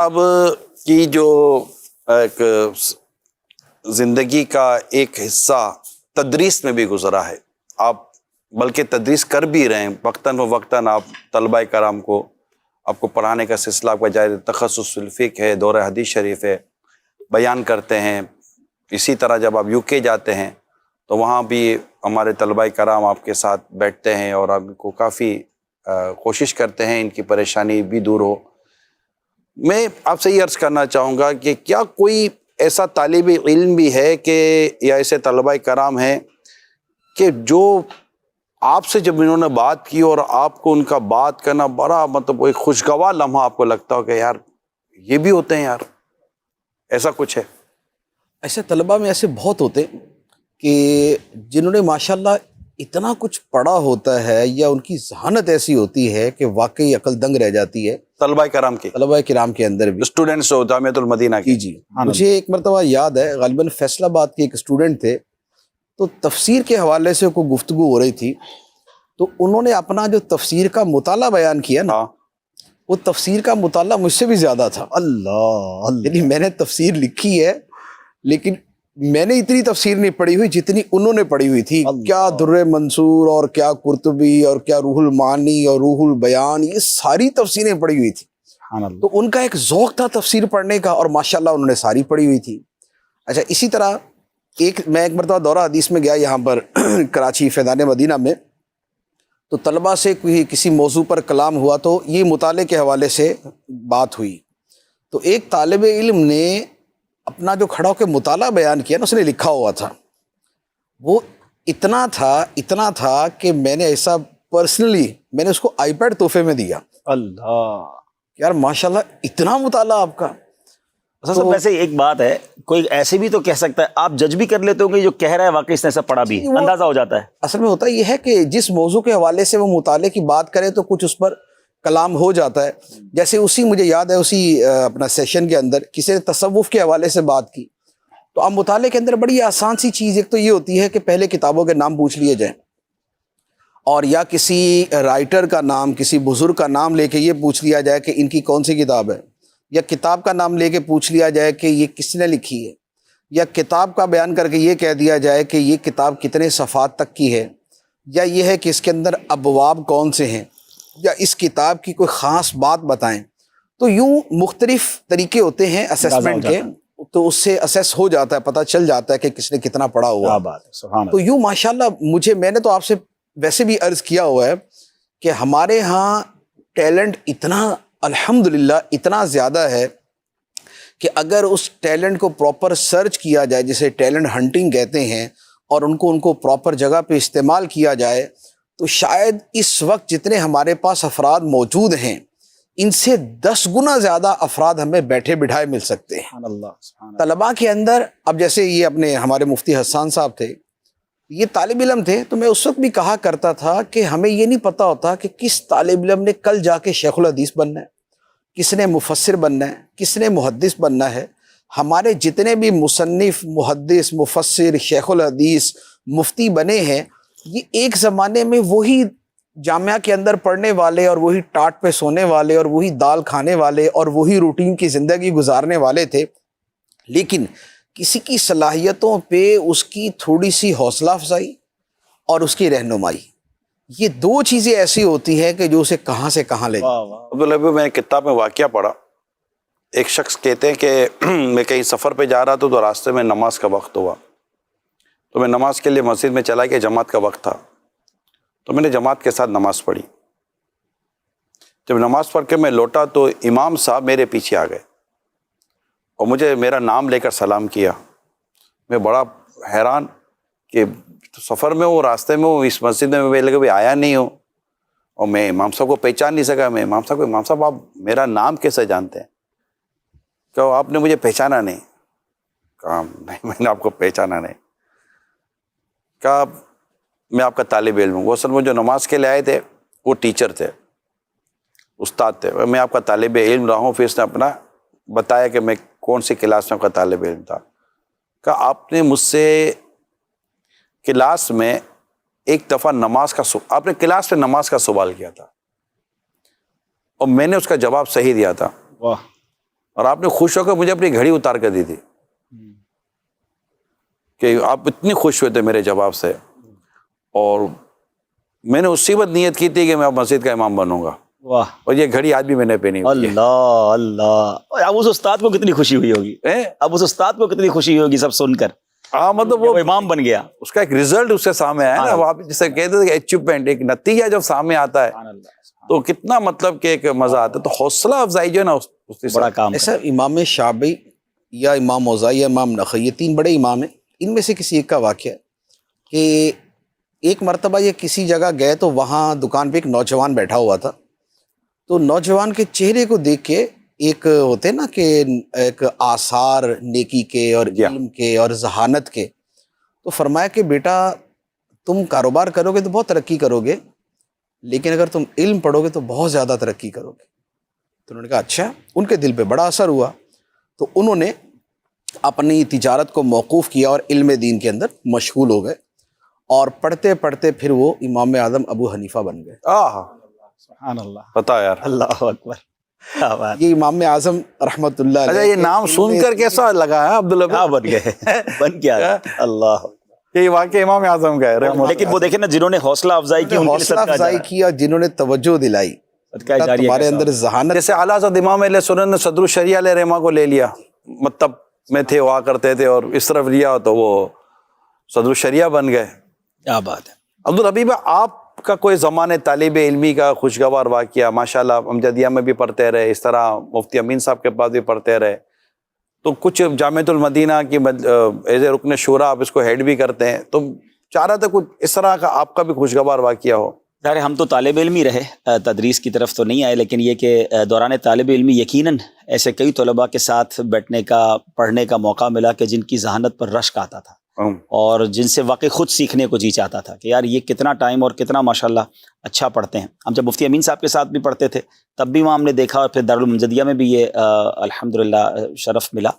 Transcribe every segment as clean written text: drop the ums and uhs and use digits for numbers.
اب کی جو ایک زندگی کا ایک حصہ تدریس میں بھی گزرا ہے، آپ بلکہ تدریس کر بھی رہے ہیں، وقتاً و وقتاً آپ طلباء کرام کو آپ کو پڑھانے کا سلسلہ آپ کا جاری، تخصص الفقہ ہے، دورہ حدیث شریف ہے، بیان کرتے ہیں۔ اسی طرح جب آپ یو کے جاتے ہیں تو وہاں بھی ہمارے طلباء کرام آپ کے ساتھ بیٹھتے ہیں اور آپ کو کافی کوشش کرتے ہیں ان کی پریشانی بھی دور ہو۔ میں آپ سے یہ عرض کرنا چاہوں گا کہ کیا کوئی ایسا طالب علم بھی ہے کہ یا ایسے طلباء کرام ہیں کہ جو آپ سے جب انہوں نے بات کی اور آپ کو ان کا بات کرنا بڑا مطلب ایک خوشگوار لمحہ آپ کو لگتا ہو کہ یار یہ بھی ہوتے ہیں، یار ایسا کچھ ہے؟ ایسے طلباء میں ایسے بہت ہوتے کہ جنہوں نے ماشاءاللہ اتنا کچھ پڑھا ہوتا ہے یا ان کی ذہانت ایسی ہوتی ہے کہ واقعی عقل دنگ رہ جاتی ہے طلباء کرام کی، طلباء کرام کے اندر بھی۔ اسٹوڈنٹس ہو جامعۃ المدینہ کی؟ جی مجھے ایک مرتبہ یاد ہے، غالباً فیصل آباد کے ایک اسٹوڈنٹ تھے، تو تفسیر کے حوالے سے کوئی گفتگو ہو رہی تھی، تو انہوں نے اپنا جو تفسیر کا مطالعہ بیان کیا نا، وہ تفسیر کا مطالعہ مجھ سے بھی زیادہ تھا۔ اللہ، یعنی میں نے تفسیر لکھی ہے لیکن میں نے اتنی تفسیر نہیں پڑھی ہوئی جتنی انہوں نے پڑھی ہوئی تھی۔ کیا در منصور اور کیا قرطبی اور کیا روح المعانی اور روح البیان، یہ ساری تفسیریں پڑھی ہوئی تھی۔ تو ان کا ایک ذوق تھا تفسیر پڑھنے کا، اور ماشاءاللہ انہوں نے ساری پڑھی ہوئی تھی۔ اچھا، اسی طرح میں ایک مرتبہ دورہ حدیث میں گیا یہاں پر کراچی فیضان مدینہ میں، تو طلباء سے کسی موضوع پر کلام ہوا، تو یہ مطالعے کے حوالے سے بات ہوئی، تو ایک طالب علم نے اپنا جو کھڑا ہو کے مطالعہ بیان کیا نا، اس نے لکھا ہوا تھا، وہ اتنا تھا کہ میں نے ایسا پرسنلی میں نے اس کو آئی پیڈ تحفے میں دیا۔ اللہ یار ماشاءاللہ اتنا مطالعہ آپ کا۔ تو ویسے ایک بات ہے، کوئی ایسے بھی تو کہہ سکتا ہے، آپ جج بھی کر لیتے ہو کہ جو کہہ رہا ہے واقعی اس نے سب پڑھا بھی ہے، اندازہ ہو جاتا ہے۔ اصل میں ہوتا یہ ہے کہ جس موضوع کے حوالے سے وہ مطالعے کی بات کرے تو کچھ اس پر کلام ہو جاتا ہے۔ جیسے مجھے یاد ہے اسی اپنا سیشن کے اندر کسی نے تصوف کے حوالے سے بات کی، تو آپ مطالعے کے اندر بڑی آسان سی چیز ایک تو یہ ہوتی ہے کہ پہلے کتابوں کے نام پوچھ لیے جائیں، اور یا کسی رائٹر کا نام، کسی بزرگ کا نام لے کے یہ پوچھ لیا جائے کہ ان کی کون سی کتاب ہے، یا کتاب کا نام لے کے پوچھ لیا جائے کہ یہ کس نے لکھی ہے، یا کتاب کا بیان کر کے یہ کہہ دیا جائے کہ یہ کتاب کتنے صفحات تک کی ہے، یا یہ ہے کہ اس کے اندر ابواب کون سے ہیں، یا اس کتاب کی کوئی خاص بات بتائیں۔ تو یوں مختلف طریقے ہوتے ہیں اسیسمنٹ کے، تو اس سے اسیس ہو جاتا ہے، پتہ چل جاتا ہے کہ کس نے کتنا پڑھا ہوا۔ تو یوں ماشاءاللہ میں نے تو آپ سے ویسے بھی عرض کیا ہوا ہے کہ ہمارے ہاں ٹیلنٹ اتنا الحمدللہ اتنا زیادہ ہے کہ اگر اس ٹیلنٹ کو پراپر سرچ کیا جائے، جسے ٹیلنٹ ہنٹنگ کہتے ہیں، اور ان کو پراپر جگہ پہ استعمال کیا جائے، تو شاید اس وقت جتنے ہمارے پاس افراد موجود ہیں ان سے 10 گنا زیادہ افراد ہمیں بیٹھے بٹھائے مل سکتے ہیں۔ طلباء کے اندر اب جیسے یہ اپنے ہمارے مفتی حسان صاحب تھے، یہ طالب علم تھے، تو میں اس وقت بھی کہا کرتا تھا کہ ہمیں یہ نہیں پتہ ہوتا کہ کس طالب علم نے کل جا کے شیخ الحدیث بننا ہے، کس نے مفسر بننا ہے، کس نے محدث بننا ہے۔ ہمارے جتنے بھی مصنف، محدث، مفسر، شیخ الحدیث، مفتی بنے ہیں، یہ ایک زمانے میں وہی جامعہ کے اندر پڑھنے والے اور وہی ٹاٹ پہ سونے والے اور وہی دال کھانے والے اور وہی روٹین کی زندگی گزارنے والے تھے، لیکن کسی کی صلاحیتوں پہ اس کی تھوڑی سی حوصلہ افزائی اور اس کی رہنمائی، یہ 2 چیزیں ایسی ہوتی ہیں کہ جو اسے کہاں سے کہاں لے جائیں۔ عبداللہ، میں نے کتاب میں واقعہ پڑھا، ایک شخص کہتے ہیں کہ میں کہیں سفر پہ جا رہا تھا تو راستے میں نماز کا وقت ہوا، تو میں نماز کے لیے مسجد میں چلا گیا، جماعت کا وقت تھا، تو میں نے جماعت کے ساتھ نماز پڑھی۔ جب نماز پڑھ کے میں لوٹا تو امام صاحب میرے پیچھے آ گئے اور مجھے میرا نام لے کر سلام کیا۔ میں بڑا حیران کہ سفر میں ہوں، راستے میں ہوں، اس مسجد میں میں لگے آیا نہیں ہوں، اور میں امام صاحب کو پہچان نہیں سکا۔ میں امام صاحب آپ میرا نام کیسے جانتے ہیں؟ کہ آپ نے مجھے پہچانا نہیں؟ کہا نہیں، میں نے آپ کو پہچانا نہیں۔ کہا میں آپ کا طالب علم ہوں۔ وہ اصل میں جو نماز کے لیے آئے تھے وہ ٹیچر تھے، استاد تھے، میں آپ کا طالب علم رہا ہوں۔ پھر اس نے اپنا بتایا کہ میں کون سی کلاس میں آپ کا طالب علم تھا۔ کہا آپ نے مجھ سے کلاس میں ایک دفعہ آپ نے کلاس میں نماز کا سوال کیا تھا اور میں نے اس کا جواب صحیح دیا تھا۔ اور آپ نے خوش ہو کر مجھے اپنی گھڑی اتار کر دی تھی کہ آپ اتنی خوش ہوئے تھے میرے جواب سے، اور میں نے اسی وقت نیت کی تھی کہ میں اب مسجد کا امام بنوں گا، واہ اور یہ گھڑی آج بھی میں نے پہنی ہوئی ہے۔ اللہ اللہ، اب اس استاد کو کتنی خوشی ہوئی ہوگی، اب اس استاد کو کتنی خوشی ہوگی سب سن کر، ہاں مطلب وہ وہ امام بن گیا۔ اس کا ایک رزلٹ اس کے سامنے آیا نا، آپ جسے کہتے تھے کہ اچیومنٹ، ایک نتیجہ جب سامنے آتا ہے تو کتنا مطلب کہ ایک مزہ آتا ہے، تو حوصلہ افزائی جو ہے نا بڑا کام ایسا امام شعبی یا امام اوزاعی یا امام نخعی، یہ تین بڑے امام ہیں، ان میں سے کسی ایک کا واقعہ ہے کہ ایک مرتبہ یہ کسی جگہ گئے تو وہاں دکان پہ ایک نوجوان بیٹھا ہوا تھا، تو نوجوان کے چہرے کو دیکھ کے ایک ہوتے نا کہ ایک آثار نیکی کے اور علم کے اور ذہانت کے، تو فرمایا کہ بیٹا تم کاروبار کرو گے تو بہت ترقی کرو گے، لیکن اگر تم علم پڑھو گے تو بہت زیادہ ترقی کرو گے۔ تو انہوں نے کہا اچھا، ان کے دل پہ بڑا اثر ہوا، تو انہوں نے اپنی تجارت کو موقوف کیا اور علم دین کے اندر مشغول ہو گئے، اور پڑھتے پڑھتے پھر وہ امام اعظم ابو حنیفہ بن گئے۔ سبحان اللہ، پتا یار، اللہ اکبر، کیا بات، یہ امام اعظم رحمۃ اللہ اچھا علیہ یہ نام سن کر کیسا لگا ہے عبداللہ کیا بن گئے، بن کیا گئے، اللہ۔ یہ واقعی امام اعظم کا ہے، لیکن وہ دیکھیں نا جنہوں نے حوصلہ افزائی کی، ان کے لیے حوصلہ صدقہ افزائی جاریہ، کی اور جنہوں نے توجہ دلائی، صدقہ جاریہ تمہارے کیسا اندر ہو۔ ذہانت، جیسے اعلیٰ حضرت امام علیہ سنت نے صدر الشریعہ علیہ رحمہ کو لے لیا، مکتب میں تھے، ہوا کرتے تھے، اور اس طرف لیا تو وہ صدر الشریعہ بن گئے۔ کیا بات ہے۔ عبدالحبیب، آپ کا کوئی زمانے طالب علمی کا خوشگوار واقعہ، ماشاءاللہ امجدیہ میں بھی پڑھتے رہے، اس طرح مفتی امین صاحب کے پاس بھی پڑھتے رہے، تو کچھ جامعۃ المدینہ کی ایز اے رکن شورا آپ اس کو ہیڈ بھی کرتے ہیں، تو چاہ رہا تھا کچھ اس طرح کا آپ کا بھی خوشگوار واقعہ ہو۔ ظاہر ہے ہم تو طالب علم ہی رہے، تدریس کی طرف تو نہیں آئے، لیکن یہ کہ دوران طالب علمی یقیناً ایسے کئی طلباء کے ساتھ بیٹھنے کا، پڑھنے کا موقع ملا کہ جن کی ذہانت پر رشک آتا تھا، اور جن سے واقعی خود سیکھنے کو جی چاہتا تھا کہ یار یہ کتنا ٹائم اور کتنا ماشاءاللہ اچھا پڑھتے ہیں۔ ہم جب مفتی امین صاحب کے ساتھ بھی پڑھتے تھے تب بھی وہاں ہم نے دیکھا، اور پھر دارالمنجدیہ میں بھی یہ الحمدللہ شرف ملا،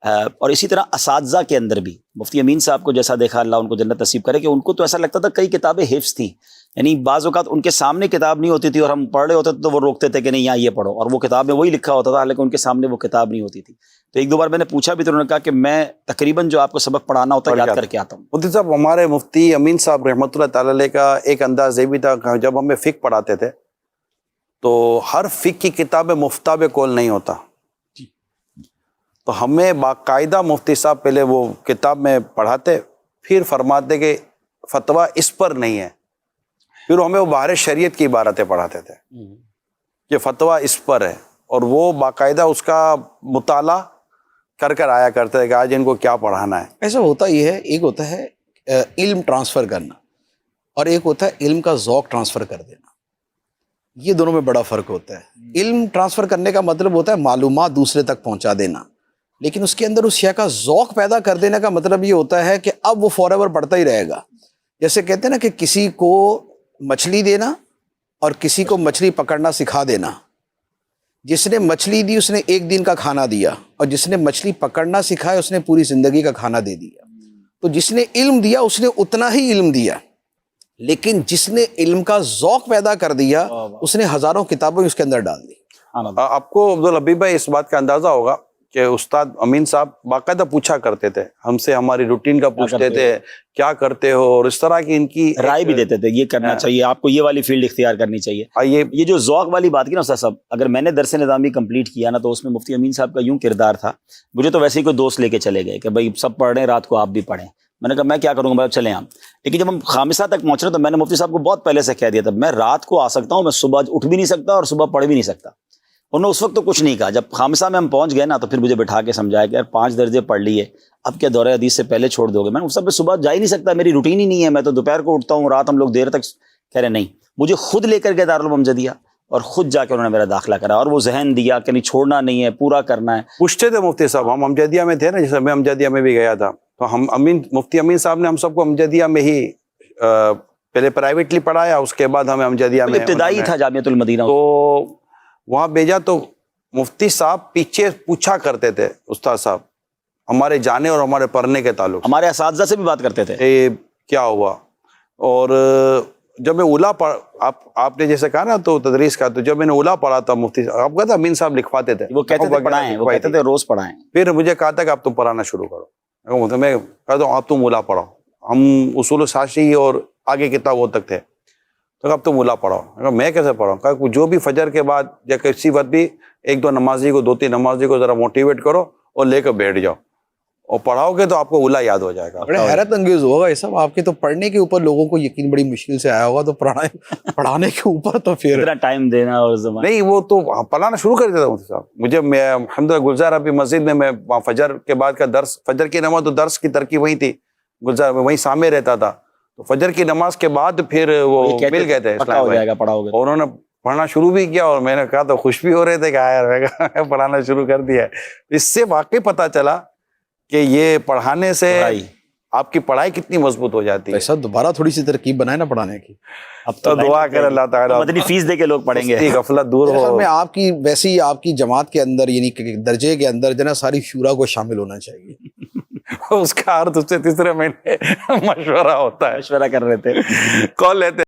اور اسی طرح اساتذہ کے اندر بھی مفتی امین صاحب کو جیسا دیکھا، اللہ ان کو جنت نصیب کرے، کہ ان کو تو ایسا لگتا تھا کئی کتابیں حفظ تھیں، یعنی بعض اوقات ان کے سامنے کتاب نہیں ہوتی تھی اور ہم پڑھ رہے ہوتے تھے تو وہ روکتے تھے کہ نہیں یہاں یہ پڑھو، اور وہ کتاب میں وہی لکھا ہوتا تھا، حالانکہ ان کے سامنے وہ کتاب نہیں ہوتی تھی۔ تو ایک دو بار میں نے پوچھا بھی تو انہوں نے کہا کہ میں تقریباً جو آپ کو سبق پڑھانا ہوتا ہے یاد کر کے آتا ہوں۔ مفتی صاحب، ہمارے مفتی امین صاحب رحمۃ اللہ تعالی علیہ کا ایک انداز یہ بھی تھا کہ جب ہمیں فقہ پڑھاتے تھے تو ہر فقہ کی کتاب میں مفتاب قول نہیں ہوتا، تو ہمیں باقاعدہ مفتی صاحب پہلے وہ کتاب میں پڑھاتے، پھر فرماتے کہ فتویٰ اس پر نہیں ہے، پھر ہمیں وہ باہر شریعت کی عبارتیں پڑھاتے تھے کہ فتویٰ اس پر ہے، اور وہ باقاعدہ اس کا مطالعہ کر کر آیا کرتے تھے کہ آج ان کو کیا پڑھانا ہے۔ ایسا ہوتا ہی ہے، ایک ہوتا ہے علم ٹرانسفر کرنا، اور ایک ہوتا ہے علم کا ذوق ٹرانسفر کر دینا، یہ دونوں میں بڑا فرق ہوتا ہے۔ علم ٹرانسفر کرنے کا مطلب ہوتا ہے معلومات دوسرے تک پہنچا دینا، لیکن اس کے اندر اس شے کا ذوق پیدا کر دینے کا مطلب یہ ہوتا ہے کہ اب وہ فار ایور پڑھتا ہی رہے گا۔ جیسے کہتے ہیں نا کہ کسی کو مچھلی دینا اور کسی کو مچھلی پکڑنا سکھا دینا، جس نے مچھلی دی اس نے ایک دن کا کھانا دیا، اور جس نے مچھلی پکڑنا سکھایا اس نے پوری زندگی کا کھانا دے دیا۔ تو جس نے علم دیا اس نے اتنا ہی علم دیا، لیکن جس نے علم کا ذوق پیدا کر دیا اس نے ہزاروں کتابیں اس کے اندر ڈال دی۔ آپ کو عبدالحبیب بھائی اس بات کا اندازہ ہوگا کہ استاد امین صاحب باقاعدہ پوچھا کرتے تھے ہم سے، ہماری روٹین کا پوچھتے تھے کیا کرتے ہو، اور اس طرح کی ان کی رائے بھی دیتے تھے، یہ کرنا چاہیے آپ کو، یہ والی فیلڈ اختیار کرنی چاہیے۔ یہ جو ذوق والی بات کی نا استاد صاحب، اگر میں نے درس نظامی کمپلیٹ کیا نا تو اس میں مفتی امین صاحب کا یوں کردار تھا، مجھے تو ویسے ہی کوئی دوست لے کے چلے گئے کہ بھائی سب پڑھ رہے ہیں رات کو آپ بھی پڑھیں، میں نے کہا میں کیا کروں گا، چلیں آپ۔ لیکن جب ہم خامسہ تک پہنچ رہے تو میں نے مفتی صاحب کو بہت پہلے سے کہہ دیا تھا میں رات کو آ سکتا ہوں، میں صبح اٹھ بھی نہیں سکتا اور صبح پڑھ بھی نہیں سکتا۔ انہوں نے اس وقت تو کچھ نہیں کہا، جب خامسہ میں ہم پہنچ گئے نا تو پھر مجھے بٹھا کے سمجھایا کہ یار 5 درجے پڑھ لیے، اب کیا دورہ حدیث سے پہلے چھوڑ دو گے؟ میں نے سب صبح جا ہی نہیں سکتا، میری روٹین ہی نہیں ہے، میں تو دوپہر کو اٹھتا ہوں، رات ہم لوگ دیر تک۔ کہہ رہے نہیں، مجھے خود لے کر کے دارالمنجدیہ اور خود جا کے انہوں نے میرا داخلہ کرا، اور وہ ذہن دیا کہ نہیں چھوڑنا نہیں ہے، پورا کرنا ہے۔ پوچھتے تھے مفتی صاحب، ہم امجدیہ میں تھے نا، جیسے میں امجدیہ میں بھی گیا تھا تو ہم مفتی امین صاحب نے ہم سب کو امجدیہ میں ہی پہلے پرائیویٹلی پڑھایا، اس کے بعد ہمیں امجدیہ میں ابتدائی تھا جامعۃ المدینہ، تو وہاں بھیجا تو مفتی صاحب پیچھے پوچھا کرتے تھے استاد صاحب ہمارے جانے اور ہمارے پڑھنے کے تعلق، ہمارے اساتذہ سے بھی بات کرتے تھے کیا ہوا، اور جب میں اولا پڑھ آپ نے جیسے کہا نا تو تدریس کا، تو جب میں نے اولا پڑھا تھا مفتی صاحب، آپ کہتا امین صاحب لکھواتے تھے، وہ کہتے تھے پڑھائیں، وہ کہتے تھے روز پڑھائیں. پھر مجھے کہا تھا کہ آپ تم پڑھانا شروع کرو. میں کہتا ہوں آپ تم اولا پڑھاؤ، ہم اصول ساشی اور آگے کتاب وہ تک تھے، تو اب تم اولا پڑھاؤ. میں کیسے پڑھاؤں؟ کہ جو بھی فجر کے بعد یا کسی وقت بھی ایک دو نمازی کو، دو تین نمازی کو ذرا موٹیویٹ کرو اور لے کر بیٹھ جاؤ، اور پڑھاؤ گے تو آپ کو اولا یاد ہو جائے گا. بڑے حیرت انگیز ہوگا یہ سب آپ کے، تو پڑھنے کے اوپر لوگوں کو یقین بڑی مشکل سے آیا ہوگا، تو پڑھانے کے اوپر تو پھر اتنا ٹائم دینا اور زمان. نہیں، وہ تو پڑھانا شروع کر دیتا ہوں صاحب. مجھے میں الحمدللہ گلزار ابھی مسجد میں وہاں فجر کے بعد کا درس، فجر کی نماز تو درس کی ترکیب وہی تھی، گلزار میں وہیں سامنے رہتا تھا، تو فجر کی نماز کے بعد پھر وہ مل گئے تھے پکا ہو جائے گا پڑھاؤ گے، اور انہوں نے پڑھنا شروع بھی کیا، اور میں نے کہا تو خوش بھی ہو رہے تھے کہ یار پڑھانا شروع کر دیا ہے. اس سے واقعی پتہ چلا کہ یہ پڑھانے سے آپ کی پڑھائی کتنی مضبوط ہو جاتی ہے. ایسا دوبارہ تھوڑی سی ترکیب بنائے نا پڑھانے کی. اب تو دعا کر اللہ تعالیٰ مدنی فیس دے کے لوگ پڑھیں گے، غفلت دور ہو. میں آپ کی ویسے ہی آپ کی جماعت کے اندر یعنی کہ درجے کے اندر جو نا ساری شورا کو شامل ہونا چاہیے. اس کا ہر دوسرے تیسرے مہینے مشورہ ہوتا ہے، مشورہ کر رہے تھے. کال لیتے